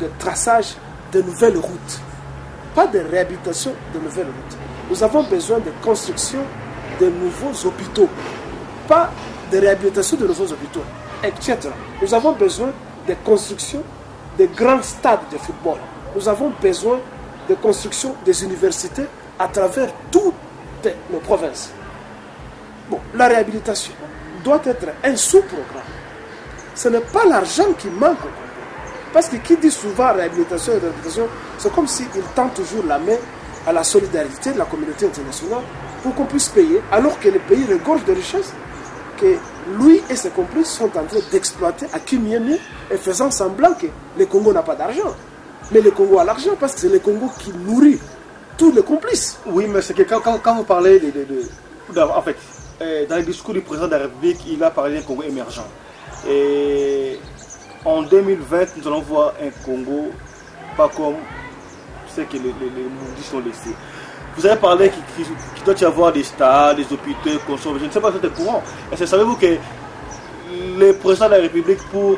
de traçage de nouvelles routes. Pas de réhabilitation de nouvelles routes. Nous avons besoin de construction de nouveaux hôpitaux. Pas de réhabilitation de nouveaux hôpitaux, etc. Nous avons besoin de construction de grands stades de football. Nous avons besoin de construction des universités à travers toutes nos provinces. Bon, la réhabilitation doit être un sous-programme. Ce n'est pas l'argent qui manque au Congo. Parce que qui dit souvent réhabilitation et réhabilitation, c'est comme s'il tend toujours la main à la solidarité de la communauté internationale pour qu'on puisse payer, alors que le pays regorge de richesses que lui et ses complices sont en train d'exploiter à qui mieux mieux et faisant semblant que le Congo n'a pas d'argent. Mais le Congo a l'argent parce que c'est le Congo qui nourrit tous les complices. Oui, mais c'est que quand vous parlez en fait, dans le discours du président de la République, il a parlé d'un Congo émergent. Et en 2020, nous allons voir un Congo pas comme ce que les mouvements sont laissés. Vous avez parlé qu'il doit y avoir des stades, des hôpitaux, je ne sais pas si vous êtes au courant. Savez-vous que le président de la République, pour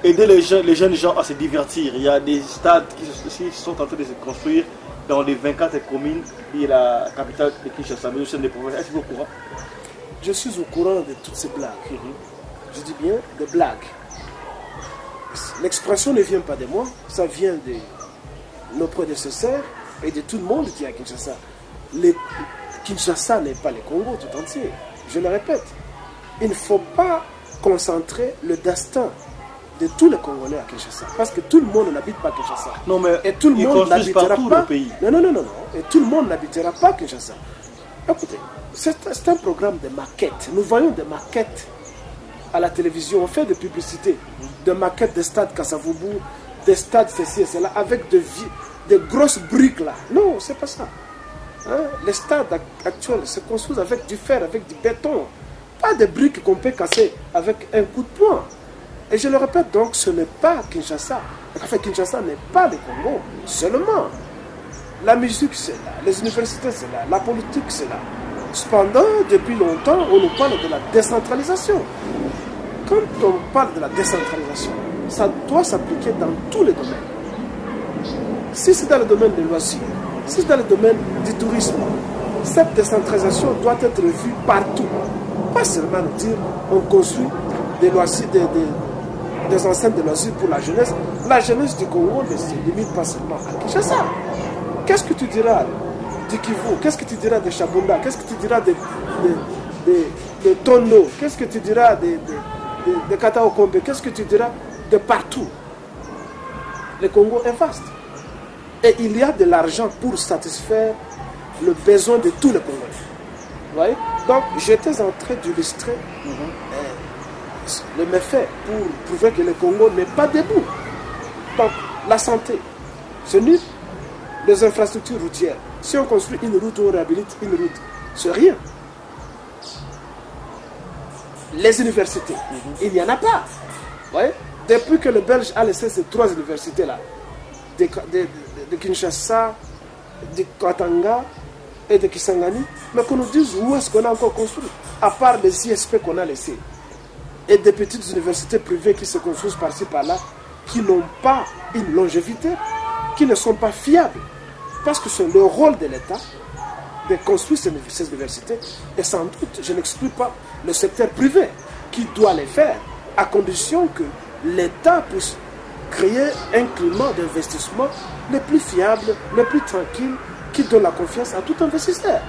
aider les jeunes gens à se divertir, il y a des stades qui sont en train de se construire dans les 24 communes de la capitale de Kinshasa, mais aussi des provinces. Est-ce que vous êtes au courant? Je suis au courant de toutes ces blagues. Je dis bien des blagues. L'expression ne vient pas de moi, ça vient de nos prédécesseurs et de tout le monde qui est à Kinshasa. Kinshasa n'est pas le Congo tout entier. Je le répète, il ne faut pas concentrer le destin de tous les Congolais à Kinshasa. Parce que tout le monde n'habite pas à Kinshasa. Non, mais et tout le monde n'habitera pas. Le pays. Non. Et tout le monde n'habitera pas à Kinshasa. Écoutez, c'est un programme de maquettes. Nous voyons des maquettes à la télévision. On fait des publicités, des maquettes des stades Kasavubu, des stades ceci et cela, avec de grosses briques là. Non, c'est pas ça. Hein? Les stades actuels se construisent avec du fer, avec du béton. Pas des briques qu'on peut casser avec un coup de poing. Et je le répète donc, ce n'est pas Kinshasa. Enfin, Kinshasa n'est pas le Congo seulement. La musique, c'est là. Les universités, c'est là. La politique, c'est là. Cependant, depuis longtemps, on nous parle de la décentralisation. Quand on parle de la décentralisation, ça doit s'appliquer dans tous les domaines. Si c'est dans le domaine des loisirs, si c'est dans le domaine du tourisme, cette décentralisation doit être vue partout. Pas seulement nous dire on construit des loisirs, des enceintes de loisirs pour la jeunesse. La jeunesse du Congo ne se limite pas seulement à Kinshasa. Qu'est-ce que tu diras du Kivu? Qu'est-ce que tu diras de Chabunda? Qu'est-ce que tu diras de Tondo? Qu'est-ce que tu diras de Kataokombe? Qu'est-ce que tu diras de partout? Le Congo est vaste. Et il y a de l'argent pour satisfaire le besoin de tous les Congolais. Vous voyez? Donc, j'étais en train d'illustrer le méfait pour prouver que le Congo n'est pas debout. Donc, la santé, c'est nul. Les infrastructures routières. Si on construit une route ou on réhabilite une route, c'est rien. Les universités, il n'y en a pas. Vous voyez? Depuis que le Belge a laissé ces 3 universités-là, de Kinshasa, de Katanga et de Kisangani, mais qu'on nous dise où est-ce qu'on a encore construit, à part les ISP qu'on a laissés. Et des petites universités privées qui se construisent par-ci par-là, qui n'ont pas une longévité, qui ne sont pas fiables. Parce que c'est le rôle de l'État de construire ces universités. Et sans doute, je n'exclus pas le secteur privé qui doit les faire, à condition que l'État puisse créer un climat d'investissement le plus fiable, le plus tranquille, qui donne la confiance à tout investisseur.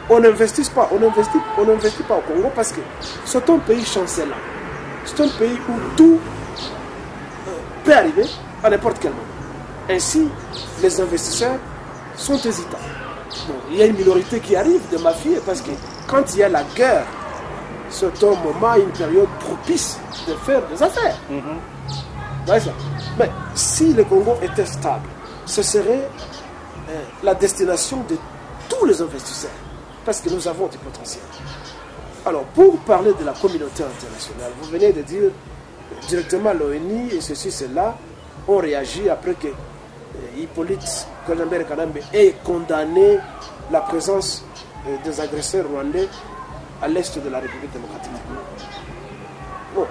On n'investit pas au Congo parce que c'est un pays chancelant. C'est un pays où tout peut arriver à n'importe quel moment. Ainsi, les investisseurs sont hésitants. Bon, il y a une minorité qui arrive de mafieux parce que quand il y a la guerre, c'est un moment, une période propice de faire des affaires. Ça. Mais si le Congo était stable, ce serait la destination de tous les investisseurs parce que nous avons du potentiel. Alors, pour parler de la communauté internationale, vous venez de dire directement l'ONU et ceci, cela ont réagi après que Hippolyte Kanambe ait condamné la présence des agresseurs rwandais à l'est de la République démocratique. Bon.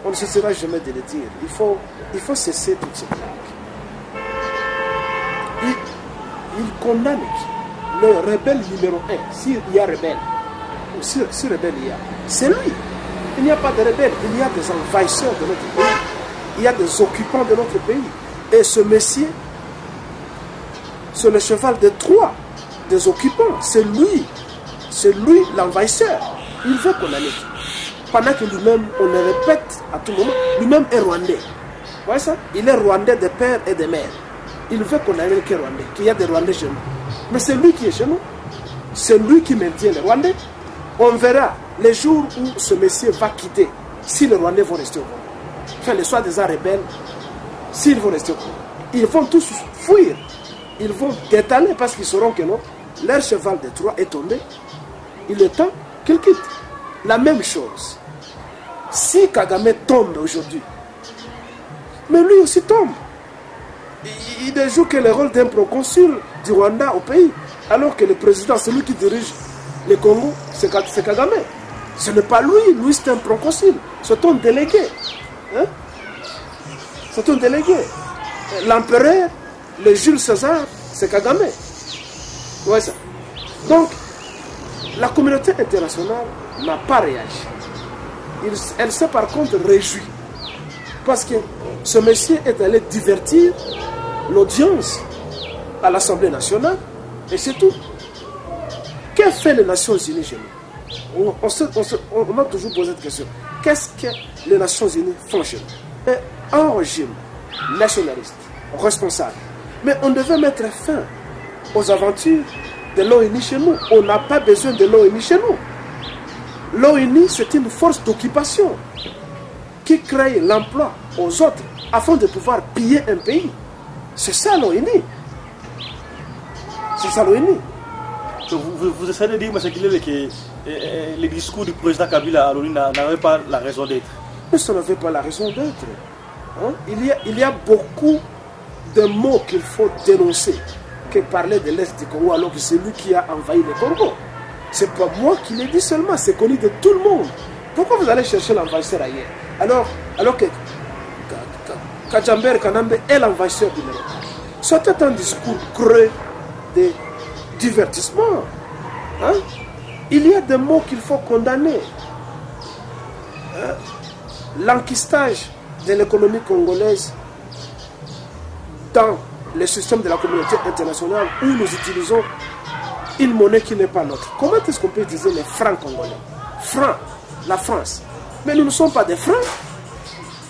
on ne cessera jamais de le dire. Il faut cesser toutes ces blagues. Il condamne le rebelle numéro 1, s'il y a rebelle, ou si rebelle il y a, c'est lui. Il n'y a pas de rebelle, il y a des envahisseurs de notre pays, il y a des occupants de notre pays. Et ce monsieur, c'est le cheval de Troie des occupants, c'est lui l'envahisseur. Il veut qu'on allait. Pendant que lui-même, on le répète à tout moment, lui-même est rwandais. Vous voyez ça? Il est rwandais de père et de mère. Il veut qu'on aille que rwandais, qu'il y a des rwandais chez nous. Mais c'est lui qui est chez nous. C'est lui qui maintient les rwandais. On verra les jours où ce monsieur va quitter, si les rwandais vont rester au Congo. Enfin, les soi-disant rebelles, s'ils vont rester au Congo, ils vont tous fuir. Ils vont détaler parce qu'ils sauront que non, leur cheval de Troie est tombé. Il est temps qu'ils quittent. La même chose. Si Kagame tombe aujourd'hui, mais lui aussi tombe. Il ne joue que le rôle d'un proconsul du Rwanda au pays, alors que le président, celui qui dirige le Congo, c'est Kagame. Ce n'est pas lui, lui c'est un proconsul, c'est un délégué. Hein? C'est un délégué. L'empereur, le Jules César, c'est Kagame. Ouais, ça. Donc, la communauté internationale n'a pas réagi. Elle s'est par contre réjouie. Parce que ce monsieur est allé divertir l'audience à l'Assemblée nationale. Et c'est tout. Qu'ont fait les Nations Unies chez nous? On a toujours posé cette question. Qu'est-ce que les Nations Unies font chez nous? Un régime nationaliste, responsable. Mais on devait mettre fin aux aventures de l'ONU chez nous. On n'a pas besoin de l'ONU chez nous. L'ONU, c'est une force d'occupation qui crée l'emploi aux autres afin de pouvoir piller un pays. C'est ça l'ONU. C'est ça l'ONU. Vous essayez de dire, M. Kilele, que les discours du président Kabila à l'ONU n'avaient pas la raison d'être. Mais ça n'avait pas la raison d'être. Hein? Il y a beaucoup de mots qu'il faut dénoncer que parler de l'Est du Congo alors que c'est lui qui a envahi le Congo. C'est pas moi qui l'ai dit seulement, c'est connu de tout le monde. Pourquoi vous allez chercher l'envahisseur ailleurs alors que Kajamber Kanambe est l'envahisseur du Nord? C'était un discours creux de divertissement. Hein? Il y a des mots qu'il faut condamner. L'enquistage de l'économie congolaise dans le système de la communauté internationale où nous utilisons une monnaie qui n'est pas notre. Comment est-ce qu'on peut utiliser les francs congolais? Francs, la France. Mais nous ne sommes pas des francs.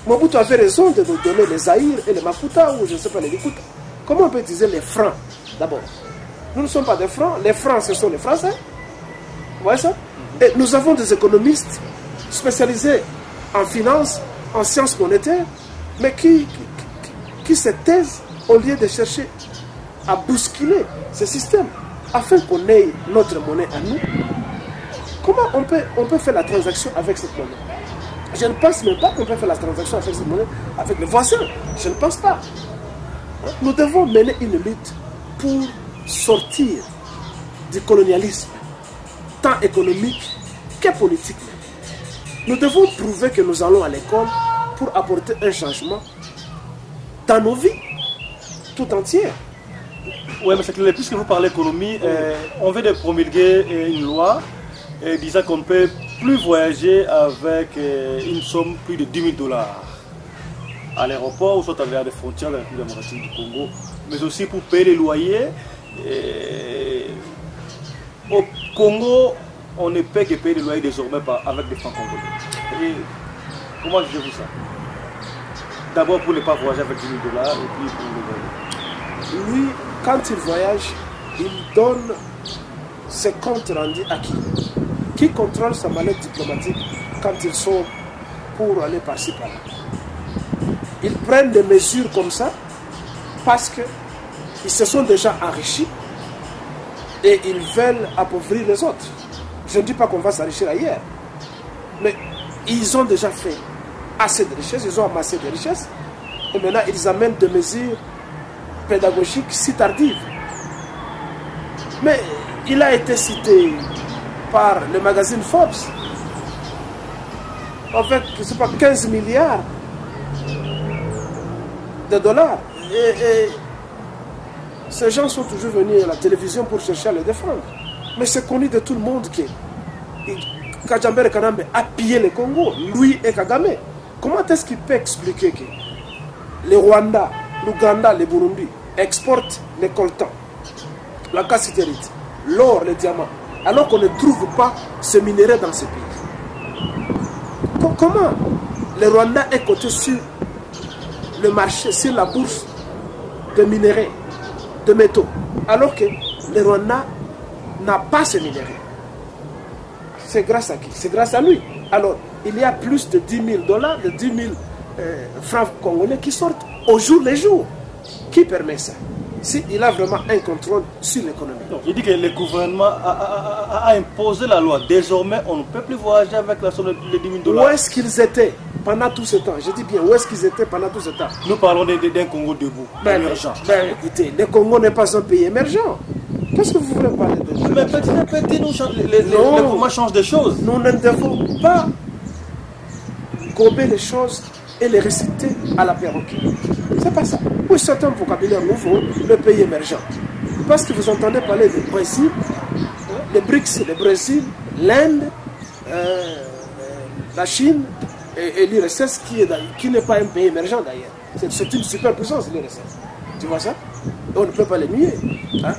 Mobutu avait raison de nous donner les Zaïre et les Maputa ou je ne sais pas les Likuta. Comment on peut utiliser les francs d'abord? Nous ne sommes pas des francs. Les francs, ce sont les Français. Vous voyez ça? Et nous avons des économistes spécialisés en finance, en sciences monétaires, mais qui se taisent au lieu de chercher à bousculer ce système afin qu'on ait notre monnaie à nous. Comment on peut faire la transaction avec cette monnaie? Je ne pense même pas qu'on peut faire la transaction avec cette monnaie avec les voisins. Je ne pense pas. Nous devons mener une lutte pour sortir du colonialisme, tant économique que politique. Nous devons prouver que nous allons à l'école pour apporter un changement dans nos vies tout entières. Oui, mais c'est que puisque vous parlez d'économie, on vient de promulguer une loi disant qu'on ne peut plus voyager avec une somme plus de 10 000 $ à l'aéroport ou soit à des frontières de la République démocratique du Congo, mais aussi pour payer les loyers. Au Congo, on ne peut que payer les loyers désormais avec des francs congolais. Et comment jugez-vous ça? D'abord pour ne pas voyager avec 10 000 $ et puis pour le voyager. Lui, quand il voyage, il donne ses comptes rendus à qui? Qui contrôle sa mallette diplomatique quand il sort pour aller par-ci par-là? Ils prennent des mesures comme ça parce qu'ils se sont déjà enrichis et ils veulent appauvrir les autres. Je ne dis pas qu'on va s'enrichir ailleurs, mais ils ont déjà fait assez de richesses, ils ont amassé des richesses et maintenant ils amènent des mesures pédagogiques si tardives. Mais il a été cité par le magazine Forbes avec, je sais pas, 15 milliards de dollars. Et ces gens sont toujours venus à la télévision pour chercher à les défendre. Mais c'est connu de tout le monde que Kajambere Kanambe a pillé le Congo, lui et Kagame. Comment est-ce qu'il peut expliquer que le Rwanda, l'Ouganda, le Burundi exportent les coltans, la cassiterite, l'or, les diamants, alors qu'on ne trouve pas ce minerai dans ces pays? Comment le Rwanda est coté sur le marché, sur la bourse de minerais, de métaux, alors que le Rwanda n'a pas ce minerai? C'est grâce à qui? C'est grâce à lui. Alors, il y a plus de 10 000 dollars, de 10 000 francs congolais qui sortent au jour le jour. Qui permet ça? S'il a vraiment un contrôle sur l'économie. Il dit que le gouvernement a imposé la loi. Désormais, on ne peut plus voyager avec la somme de 10 000 dollars. Où est-ce qu'ils étaient pendant tout ce temps? Je dis bien, où est-ce qu'ils étaient pendant tout ce temps? Nous parlons d'un Congo debout, émergent. Écoutez, le Congo n'est pas un pays émergent. Qu'est-ce que vous voulez parler de ça? Mais petit à petit, les gouvernements changent des choses. Nous ne devons pas gober les choses et les réciter à la perroquet. C'est pas ça. Oui, c'est un vocabulaire nouveau, le pays émergent. Parce que vous entendez parler du Brésil, les BRICS, le Brésil, l'Inde, la Chine et l'URSS qui n'est pas un pays émergent d'ailleurs. C'est une superpuissance, l'URSS. Tu vois ça? Et on ne peut pas les nier. Hein?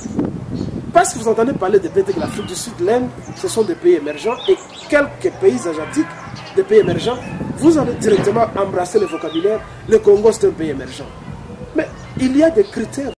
Parce que vous entendez parler des pays de l'Afrique du Sud, l'Inde, ce sont des pays émergents et quelques pays asiatiques, des pays émergents, vous allez directement embrasser le vocabulaire, le Congo c'est un pays émergent. Mais il y a des critères.